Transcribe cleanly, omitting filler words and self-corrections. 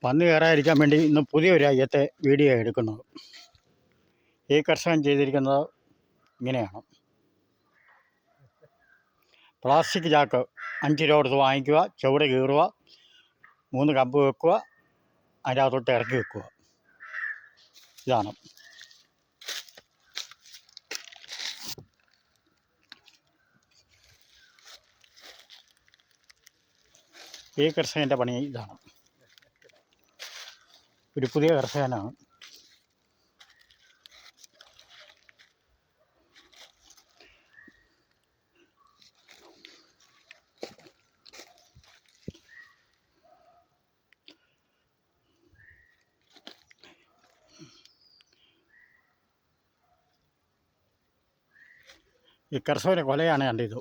പന്നി കയറാതിരിക്കാൻ വേണ്ടി ഇന്ന് പുതിയൊരു അയ്യത്തെ വീഡിയോ എടുക്കുന്നത്. ഈ കർഷകൻ ചെയ്തിരിക്കുന്നത് ഇങ്ങനെയാണ്. പ്ലാസ്റ്റിക് ചാക്ക് 5 രൂപ കൊടുത്ത് വാങ്ങിക്കുക, ചുവട് കീറുക, 3 കമ്പ് വെക്കുക, അതിൻ്റെ അകത്തോട്ട് ഇറക്കി വെക്കുക. ഇതാണ് ഈ കർഷകൻ്റെ പണി. ഇതാണ് ഒരു പുതിയ കർഷകനാണ്. ഈ കർഷകൻ്റെ കൊലയാണ് കണ്ടത്.